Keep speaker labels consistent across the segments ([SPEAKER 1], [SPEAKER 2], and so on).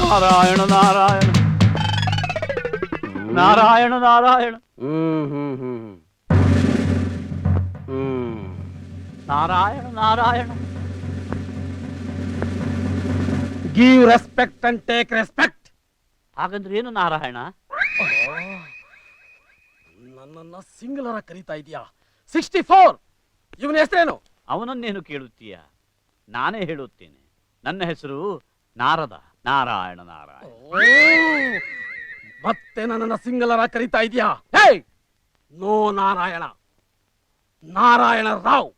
[SPEAKER 1] Narayana Narayana Narayana Narayana Narayana Narayana.
[SPEAKER 2] Give respect and take respect.
[SPEAKER 1] ಹಾಗಂದ್ರೆ ಏನು ನಾರಾಯಣ?
[SPEAKER 2] ನನ್ನನ್ನ ಸಿಂಗಲರ ಕರೀತಾ ಇದೀಯಾ? 64 ಇವನ ಹೆಸರೇನು?
[SPEAKER 1] ಅವನನ್ನೇನು ಕೇಳುತ್ತೀಯ? ನಾನೇ ಹೇಳುತ್ತೇನೆ. ನನ್ನ ಹೆಸರು ನಾರದ. ನಾರಾಯಣ ನಾರಾಯಣ.
[SPEAKER 2] ಮತ್ತೆ ನನ್ನನ್ನ ಸಿಂಗಲರ ಕರೀತಾ ಇದೀಯಾ? ಹೇ, ನೋ ನಾರಾಯಣ, ನಾರಾಯಣ ರಾವ್.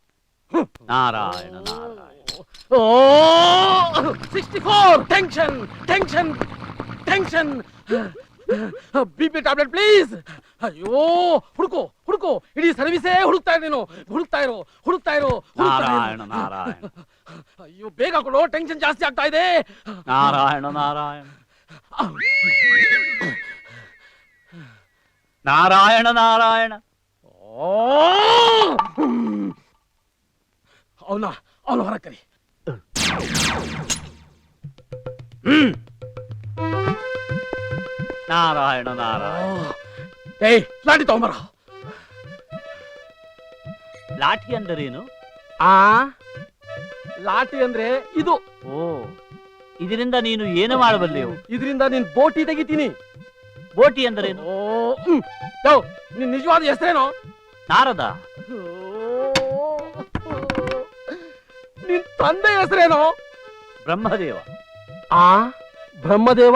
[SPEAKER 1] ನಾರಾಯಣ ನಾರಾಯಣ.
[SPEAKER 2] ಓ 64 tension tension tension. BP tablet please. ಅಯ್ಯೋ ಹುಡುಕೋ ಹುಡುಕೋ, ಇಡೀ ಸರ್ವಿಸೇ ಹುಡುಕ್ತಾ ಇರೋ ಹುಡುಕ್ತಾ ಇರೋ.
[SPEAKER 1] ನಾರಾಯಣ ನಾರಾಯಣ.
[SPEAKER 2] ಅಯ್ಯೋ ಬೇಗ ಕೊಡು, ಟೆನ್ಷನ್ ಜಾಸ್ತಿ ಆಗ್ತಾ ಇದೆ.
[SPEAKER 1] ನಾರಾಯಣ ನಾರಾಯಣ ನಾರಾಯಣ ನಾರಾಯಣ.
[SPEAKER 2] ಅವನ ಹೊರ ಕರಿ.
[SPEAKER 1] ನಾರಾಯಣ ನಾರಾಯಣ.
[SPEAKER 2] ಏಯ್ ಲಾಠಿ ತಗೊಂಬರ.
[SPEAKER 1] ಲಾಠಿ ಅಂದರೇನು?
[SPEAKER 2] ಲಾಠಿ ಅಂದ್ರೆ ಇದು.
[SPEAKER 1] ಓ, ಇದರಿಂದ ನೀನು ಏನು ಮಾಡಬಲ್ಲೆವು?
[SPEAKER 2] ಇದರಿಂದ ನೀನ್ ಬೋಟಿ ತೆಗಿತೀನಿ.
[SPEAKER 1] ಬೋಟಿ ಅಂದರೇನು?
[SPEAKER 2] ನಿನ್ ನಿಜವಾದ ಹೆಸರೇನು?
[SPEAKER 1] ನಾರದ.
[SPEAKER 2] ನಿನ್ ತಂದೆ ಹೆಸರೇನು?
[SPEAKER 1] ಬ್ರಹ್ಮದೇವ.
[SPEAKER 2] ಬ್ರಹ್ಮದೇವ.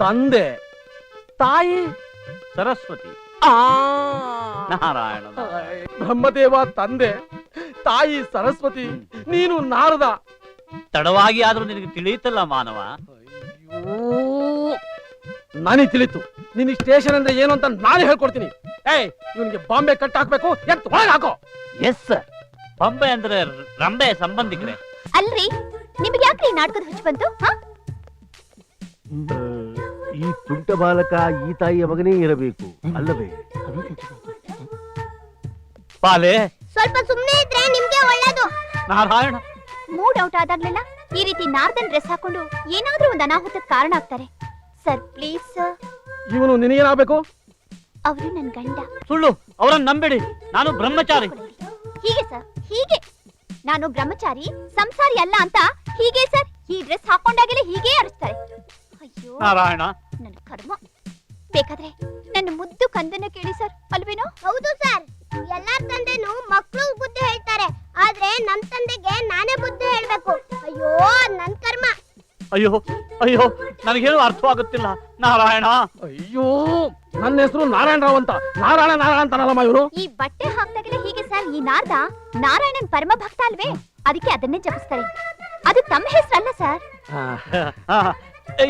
[SPEAKER 2] ತಂದೆ? ತಾಯಿ?
[SPEAKER 1] ಸರಸ್ವತಿ. ನಾರಾಯಣ.
[SPEAKER 2] ಬ್ರಹ್ಮದೇವ ತಂದೆ, ತಾಯಿ ಸರಸ್ವತಿ, ನೀನು ನಾರದ.
[SPEAKER 1] ತಡವಾಗಿ ಆದ್ರೂ ನಿನಗೆ ತಿಳಿಯುತ್ತಲ್ಲ ಮಾನವ.
[SPEAKER 2] ನನಗೆ ತಿಳಿತು. ನಿನ್ ಸ್ಟೇಷನ್ ಅಂದ್ರೆ ಏನು ಅಂತ ನಾನೇ ಹೇಳ್ಕೊಡ್ತೀನಿ. ಏಯ್, ಇವನಿಗೆ ಬಾಂಬೆ ಕಟ್ ಹಾಕ್ಬೇಕು, ಎತ್ತು ಒಳಗೆ ಹಾಕೋ.
[SPEAKER 1] Yes sir. ಬಾಂಬೆ ಅಂದ್ರೆ ರಂಬೆ ಸಂಬಂಧಿಕರೇ.
[SPEAKER 3] ಅಲ್ರಿ, ನಿಮಗೆ ಯಾಕ್ರಿ ನಾಟಕದ ಹುಚ್ಚು ಬಂತು?
[SPEAKER 4] ಈ ತುಂಟ ಬಾಲಕ ಈ ತಾಯಿಯ ಮಗನೇ ಇರಬೇಕು ಅಲ್ಲವೇ?
[SPEAKER 1] ಪಾಲೆ,
[SPEAKER 3] ಸ್ವಲ್ಪ ಸುಮ್ಮನೆ ಇದ್ರೆ ನಿಮ್ಗೆ ಒಳ್ಳೇದು.
[SPEAKER 1] ನಾರಾಯಣ.
[SPEAKER 3] ಮೂಡ್ ಔಟ್ ಆದಾಗ್ಲೆಲ್ಲ ಈ ರೀತಿ ನಾರ್ದನ್ ಡ್ರೆಸ್ ಹಾಕೊಂಡು ಏನಾದ್ರೂ ಒಂದು ಅನಾಹುತಕ್ಕೆ ಕಾರಣ ಆಗ್ತಾರೆ. Sir please sir.
[SPEAKER 2] ಇವನು ನಿನಗೇನಾಗಬೇಕು?
[SPEAKER 3] ಅವರು ನನ್ ಗಂಡ.
[SPEAKER 1] ಸುಳ್ಳು, ಅವರನ್ನು ನಂಬೇಡಿ. ನಾನು ಬ್ರಹ್ಮಚಾರಿ.
[SPEAKER 3] ಹೀಗೆ ಸರ್, ಹೀಗೆ. ನಾನು ಬ್ರಹ್ಮಚಾರಿ ಸಂಸಾರಿ ಅಲ್ಲ ಅಂತ ಹೀಗೆ ಸರ್, ಈ ಡ್ರೆಸ್ ಹಾಕೊಂಡಾಗೆಲ್ಲ ಹೀಗೆ ಅರಿಸ್ತಾರೆ. ಅಯ್ಯೋ
[SPEAKER 1] ನಾರಾಯಣ,
[SPEAKER 3] ನನ್ನ ಕರ್ಮ. ಬೇಕಾದ್ರೆ ನನ್ನ ಮುದ್ದು ಕಂದನ್ನ ಕೇಳಿ ಸರ್, ಅಲ್ವೇನೋ? ಹೌದು ಸರ್, ಎಲ್ಲಾರ ತಂದೆನೂ ಮಕ್ಕಳು ಬುದ್ಧಿ ಹೇಳ್ತಾರೆ, ಆದ್ರೆ ನಮ್ ತಂದೆಗೆ ನಾನೇ ಬುದ್ಧಿ ಹೇಳ್ಬೇಕು. ಅಯ್ಯೋ ನನ್ ಕರ್ಮ.
[SPEAKER 1] ಅಯ್ಯೋ ಅಯ್ಯೋ, ನನಗೇನು ಅರ್ಥವಾಗುತ್ತಿಲ್ಲ ನಾರಾಯಣ.
[SPEAKER 2] ಅಯ್ಯೋ, ನನ್ನ ಹೆಸರು ನಾರಾಯಣ ರಾವ್ ಅಂತ. ನಾರಾಯಣ ನಾರಾಯಣ ಅಂತಾನಲ್ಲಮ್ಮ ಇವರು.
[SPEAKER 3] ಈ ಬಟ್ಟೆ ಹಾಕ್ದಾಗೆಲ್ಲ ಹೀಗೆ ಸರ್. ಈ ನಾರ್ದ ನಾರಾಯಣನ್ ಪರಮ ಭಕ್ತ ಅಲ್ವೇ, ಅದಕ್ಕೆ ಅದನ್ನೇ ಜಪಿಸ್ತಾರೆ. ಅದು ತಮ್ಮ ಹೆಸರಲ್ಲ ಸರ್.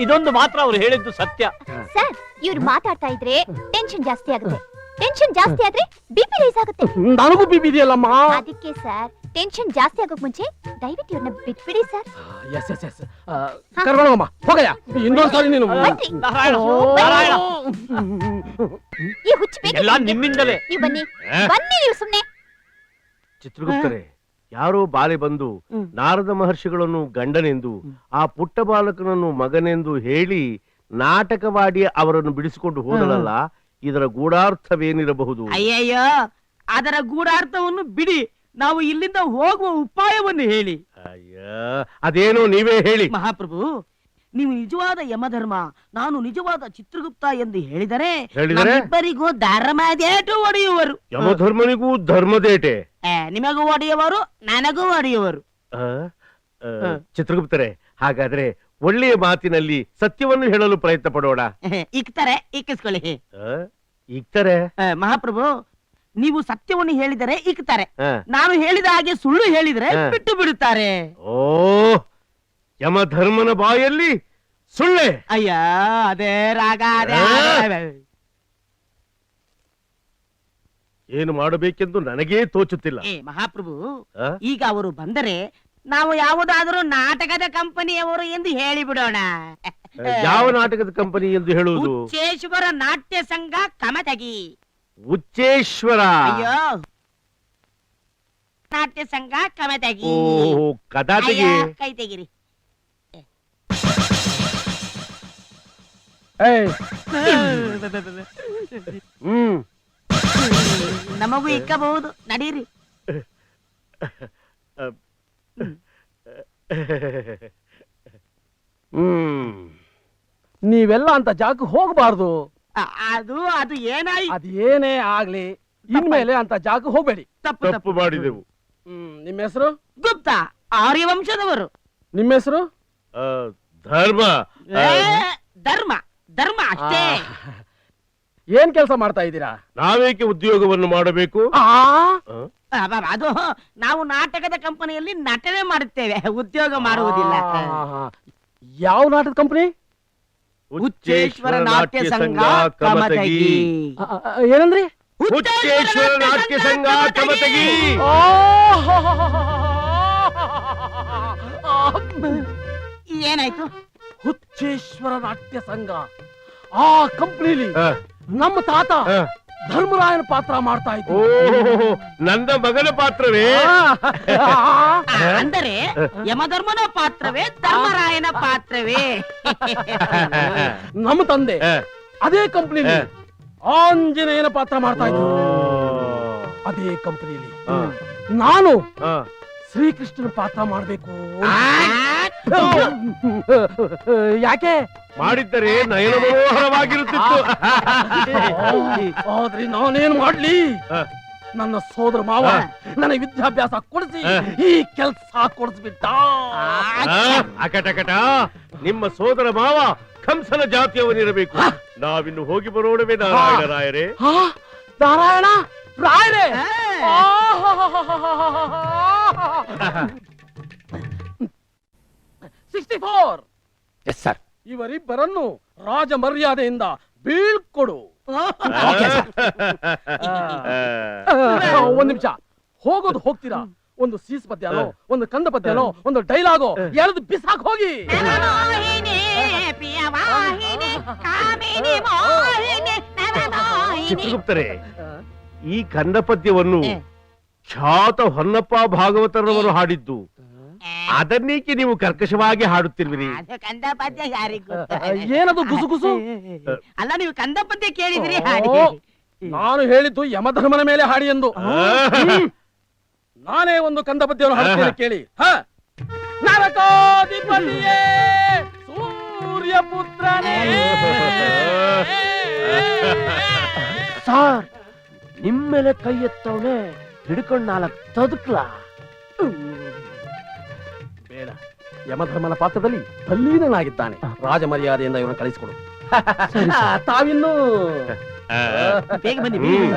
[SPEAKER 1] ಇದೊಂದು ಮಾತ್ರ ಅವ್ರು ಹೇಳಿದ್ದು ಸತ್ಯ
[SPEAKER 3] ಸರ್. ಇವ್ರು ಮಾತಾಡ್ತಾ ಇದ್ರೆ ಟೆನ್ಷನ್ ಜಾಸ್ತಿ ಆಗುತ್ತೆ. ಟೆನ್ಷನ್ ಜಾಸ್ತಿ ಆದ್ರೆ ಬಿಪಿ ರೈಸ್ ಆಗುತ್ತೆ.
[SPEAKER 2] ನನಗೂ ಬಿಪಿ ಇದೆಯಲ್ಲಮ್ಮ.
[SPEAKER 3] ಅದಕ್ಕೆ ಸರ್, ಟೆನ್ಷನ್ ಜಾಸ್ತಿ ಆಗೋಕ್ ಮುಂಚೆ ದಯವಿಟ್ಟು ಇವ್ರನ್ನ ಬಿಟ್ಬಿಡಿ ಸರ್.
[SPEAKER 2] Yes yes yes. ಕರ್ಕೊಂಡೋಗಮ್ಮ, ಹೋಗಯ್ಯ. ಇನ್ನೊಂದ್ಸಾರಿ ನೀನು.
[SPEAKER 1] ನಾರಾಯಣ ನಾರಾಯಣ.
[SPEAKER 3] ಈ ಹುಚ್ಚ ಬೇಗ
[SPEAKER 1] ಎಲ್ಲ ನಿಮ್ಮಿಂದಲೇ.
[SPEAKER 3] ನೀವು ಬನ್ನಿ ಬನ್ನಿ, ನೀವು ಸುಮ್ನೆ.
[SPEAKER 4] ಚಿತ್ರಗುಪ್ತರೆ, ಯಾರೋ ಬಾಲೆ ಬಂದು ನಾರದ ಮಹರ್ಷಿಗಳನ್ನು ಗಂಡನೆಂದು ಆ ಪುಟ್ಟ ಬಾಲಕನನ್ನು ಮಗನೆಂದು ಹೇಳಿ ನಾಟಕವಾಡಿ ಅವರನ್ನು ಬಿಡಿಸಿಕೊಂಡು ಹೋದಳಲ್ಲ, ಇದರ ಗೂಢಾರ್ಥವೇನಿರಬಹುದು?
[SPEAKER 5] ಅಯ್ಯಯ್ಯೋ, ಅದರ ಗೂಢಾರ್ಥವನ್ನು ಬಿಡಿ, ನಾವು ಇಲ್ಲಿಂದ ಹೋಗುವ ಉಪಾಯವನ್ನು ಹೇಳಿ.
[SPEAKER 4] ಅಯ್ಯ, ಅದೇನೋ ನೀವೇ ಹೇಳಿ.
[SPEAKER 5] ಮಹಾಪ್ರಭು, ನೀವು ನಿಜವಾದ ಯಮಧರ್ಮ, ನಾನು ನಿಜವಾದ ಚಿತ್ರಗುಪ್ತ ಎಂದು ಹೇಳಿದರೆ ಇಬ್ಬರಿಗೂ ಧರ್ಮದೇಟು ಒಡೆಯುವರು.
[SPEAKER 4] ಯಮಧರ್ಮನಿಗೂ ಧರ್ಮದೇಟೆ?
[SPEAKER 5] ನಿಮಗೂ ಒಡೆಯುವರು, ನನಗೂ ಒಡೆಯುವರು.
[SPEAKER 4] ಚಿತ್ರಗುಪ್ತರೆ, ಹಾಗಾದ್ರೆ ಒಳ್ಳೆಯ ಮಾತಿನಲ್ಲಿ ಸತ್ಯವನ್ನು ಹೇಳಲು ಪ್ರಯತ್ನ ಪಡೋಣ.
[SPEAKER 5] ಇಕ್ತಾರೆ, ಇಕ್ಕಿಸ್ಕೊಳ್ಳಿ.
[SPEAKER 4] ಇಕ್ತಾರೆ?
[SPEAKER 5] ಮಹಾಪ್ರಭು, ನೀವು ಸತ್ಯವನ್ನು ಹೇಳಿದರೆ ಇಕ್ತಾರೆ, ನಾನು ಹೇಳಿದ ಹಾಗೆ ಸುಳ್ಳು ಹೇಳಿದರೆ ಬಿಟ್ಟು ಬಿಡುತ್ತಾರೆ.
[SPEAKER 4] ಓ, ಯಮಧರ್ಮನ ಬಾಯಲ್ಲಿ ಸುಳ್ಳೆ?
[SPEAKER 5] ಅಯ್ಯ, ಅದೇ ರಾಗ.
[SPEAKER 4] ಏನು ಮಾಡಬೇಕೆಂದು ನನಗೇ ತೋಚುತ್ತಿಲ್ಲ.
[SPEAKER 5] ಮಹಾಪ್ರಭು, ಈಗ ಅವರು ಬಂದರೆ ನಾವು ಯಾವುದಾದರೂ ನಾಟಕದ ಕಂಪನಿಯವರು ಎಂದು ಹೇಳಿಬಿಡೋಣ.
[SPEAKER 4] ಯಾವ ನಾಟಕದ ಕಂಪನಿ ಎಂದು ಹೇಳುವುದು?
[SPEAKER 5] ಉಚ್ಚೇಶ್ವರ ನಾಟ್ಯ ಸಂಘ ಕಮತಗಿ.
[SPEAKER 4] ಉಚ್ಚೇಶ್ವರ?
[SPEAKER 5] ಅಯ್ಯೋ, ನಾಟ್ಯ ಸಂಘ ಕಮತಗಿ.
[SPEAKER 4] ಓ, ಕದಾ ತೆಗಿ.
[SPEAKER 5] ಕೈ ತೆಗಿರಿ.
[SPEAKER 2] ಏಯ್,
[SPEAKER 4] ಹ್ಮ್
[SPEAKER 5] ನಮಗೂ ಇಕ್ಕಬಹುದು, ನಡೀರಿ.
[SPEAKER 4] ಹ್ಮ್
[SPEAKER 2] ನೀವೆಲ್ಲ ಅಂತ ಜಾಗಕ್ಕೆ ಹೋಗಬಾರ್ದು.
[SPEAKER 5] ಅದು ಏನಾಯ್ತು?
[SPEAKER 2] ಅದೇನೇ ಆಗ್ಲಿ ಇನ್ಮೇಲೆ ಅಂತ ಜಾಗಕ್ಕೆ ಹೋಗ್ಬೇಡಿ.
[SPEAKER 5] ತಪ್ಪು
[SPEAKER 4] ತಪ್ಪು ಮಾಡಿದೆವು.
[SPEAKER 2] ನಿಮ್ಮ ಹೆಸರು?
[SPEAKER 5] ಗುಪ್ತ, ಆರ್ಯ ವಂಶದವರು.
[SPEAKER 2] ನಿಮ್ಮ ಹೆಸರು?
[SPEAKER 4] ಆ, ಧರ್ಮ.
[SPEAKER 5] ಏ, ಧರ್ಮ ಧರ್ಮ ಅಷ್ಟೇ.
[SPEAKER 2] ಏನ್ ಕೆಲಸ ಮಾಡ್ತಾ ಇದ್ದೀರಾ?
[SPEAKER 4] ನಾವೇಕೆ ಉದ್ಯೋಗವನ್ನು ಮಾಡಬೇಕು?
[SPEAKER 2] ಆ?
[SPEAKER 5] ಅದು ನಾವು ನಾಟಕದ ಕಂಪನಿಯಲ್ಲಿ ನಟನೆ ಮಾಡುತ್ತೇವೆ, ಉದ್ಯೋಗ ಮಾಡುವುದಿಲ್ಲ.
[SPEAKER 2] ಯಾವ ನಾಟಕ ಕಂಪನಿ?
[SPEAKER 5] ಹುಚ್ಚೇಶ್ವರ ನಾಟ್ಯ ಸಂಘ ಕಮತಗಿ.
[SPEAKER 2] ಏನಂದ್ರಿ?
[SPEAKER 4] ಹುಚ್ಚೇಶ್ವರ ನಾಟ್ಯ ಸಂಘ ಕಮತಗಿ.
[SPEAKER 5] ಏನಾಯ್ತು?
[SPEAKER 2] ಹುಚ್ಚೇಶ್ವರ ನಾಟ್ಯ ಸಂಘ, ಆ ಕಂಪನಿಲಿ
[SPEAKER 4] ಆ,
[SPEAKER 2] ನಮ್ಮ ತಾತ
[SPEAKER 4] ಆ.
[SPEAKER 2] ಧರ್ಮರಾಯನ ಪಾತ್ರ ಮಾಡ್ತಾ ಇದ್ರು.
[SPEAKER 4] ಓ, ನನ್ನ ಮಗನ ಪಾತ್ರವೇ?
[SPEAKER 5] ಅಂದರೆ ಯಮಧರ್ಮನ ಪಾತ್ರವೇ ಧರ್ಮರಾಯನ ಪಾತ್ರವೇ?
[SPEAKER 2] ನಮ್ಮ ತಂದೆ
[SPEAKER 4] ಆ,
[SPEAKER 2] ಅದೇ ಕಂಪನಿಲಿ ಆಂಜನೇಯನ ಪಾತ್ರ ಮಾಡ್ತಾ ಇದ್ರು.
[SPEAKER 4] ಓ.
[SPEAKER 2] ಅದೇ ಕಂಪನಿಲಿ
[SPEAKER 4] ಆ,
[SPEAKER 2] ನಾನು
[SPEAKER 4] ಆ.
[SPEAKER 2] ಶ್ರೀಕೃಷ್ಣನ ಪಾತ್ರ ಮಾಡ್ಬೇಕು.
[SPEAKER 5] ಆ,
[SPEAKER 2] ಯಾಕೆ?
[SPEAKER 4] ಮಾಡಿದ್ದರೆ ನಯನ ಮನೋಹರವಾಗಿರುತ್ತಿತ್ತು.
[SPEAKER 2] ಆದ್ರೆ ನಾನೇನ್ ಮಾಡ್ಲಿ?
[SPEAKER 4] ಆ,
[SPEAKER 2] ನನ್ನ ಸೋದರ ಮಾವ ನನಗೆ ವಿದ್ಯಾಭ್ಯಾಸ ಕೊಡಿಸಿ ಈ ಕೆಲ್ಸ ಕೊಡಿಸ್ಬಿಟ್ಟ.
[SPEAKER 4] ಆ, ಅಕಟಕಟ, ನಿಮ್ಮ ಸೋದರ ಮಾವ ಕಂಸನ ಜಾತಿಯವನಿರಬೇಕು. ನಾವಿನ್ನು ಹೋಗಿ ಬರೋಣವೇ ನಾರಾಯಣ ರಾಯರೇ?
[SPEAKER 2] ಆ, ನಾರಾಯಣ ರಾಯರೇ!
[SPEAKER 5] ಆ.
[SPEAKER 2] 64
[SPEAKER 6] ಎಸ್ ಸರ್.
[SPEAKER 2] ಇವರಿಬ್ಬರನ್ನು ರಾಜ ಮರ್ಯಾದೆಯಿಂದ ಬೀಳ್ಕೊಡು. ಒಂದ್ ನಿಮಿಷ, ಹೋಗೋದು ಹೋಗ್ತೀರಾ? ಒಂದು ಸೀಸ್ ಪದ್ಯನೋ, ಒಂದು ಕಂದ ಪದ್ಯನೋ, ಒಂದು ಡೈಲಾಗೋ ಎಳೆದು ಬಿಸಾಕ್ ಹೋಗಿ.
[SPEAKER 5] ನವಮೋಹಿನಿ, ಪ್ರಿಯವಾಹಿನಿ, ಕಾಮಿನಿ ಮೋಹಿನಿ, ನವಮೋಹಿನಿ.
[SPEAKER 4] ಚಿತ್ರಗುಪ್ತರೇ, ಈ ಕಂದ ಪದ್ಯವನ್ನು ಖ್ಯಾತ ಹೊನ್ನಪ್ಪ ಭಾಗವತರವರು ಹಾಡಿದ್ದು. ಅದನ್ನೇಕೆ ನೀವು ಕರ್ಕಶವಾಗಿ ಹಾಡುತ್ತಿರುವಿರಿ?
[SPEAKER 5] ಅದು ಕಂದ ಪದ್ಯ ಯಾರಿಗ್ ಗೊತ್ತು?
[SPEAKER 2] ಏನದು ಗುಸುಗುಸು?
[SPEAKER 5] ಅಲ್ಲ, ನೀವು ಕಂದ ಪದ್ಯ ಕೇಳಿದ್ರಿ,
[SPEAKER 2] ಓ,
[SPEAKER 5] ಹಾಡಿ.
[SPEAKER 2] ನಾನು ಹೇಳಿದ್ದು ಯಮಧರ್ಮನ ಮೇಲೆ ಹಾಡಿ ಎಂದು. ನಾನೇ ಒಂದು ಕಂದ ಪದ್ಯವನ್ನು ಹಾಡುತ್ತೇನೆ, ಕೇಳಿ. ನರಕಾಧಿಪತಿಯೇ, ಸೂರ್ಯಪುತ್ರನೇ.
[SPEAKER 6] ಸಾರ್, ನಿಮ್ಮೇಲೆ ಕೈ ಎತ್ತವನೆ ಹಿಡ್ಕೊಂಡ್ 4 ತದುಕ್ಲ.
[SPEAKER 2] ಬೇಡ, ಯಮಧರ್ಮನ ಪಾತ್ರದಲ್ಲಿ ತಲ್ಲೀನನಾಗಿದ್ದಾನೆ. ರಾಜ ಮರ್ಯಾದೆಯಿಂದ ಇವನು ಕಳಿಸಿಕೊಡು. ತಾವಿನ್ನು
[SPEAKER 4] ಆ,
[SPEAKER 5] ಬೇಗ ಬನ್ನಿ,
[SPEAKER 2] ಹ್ಮ್.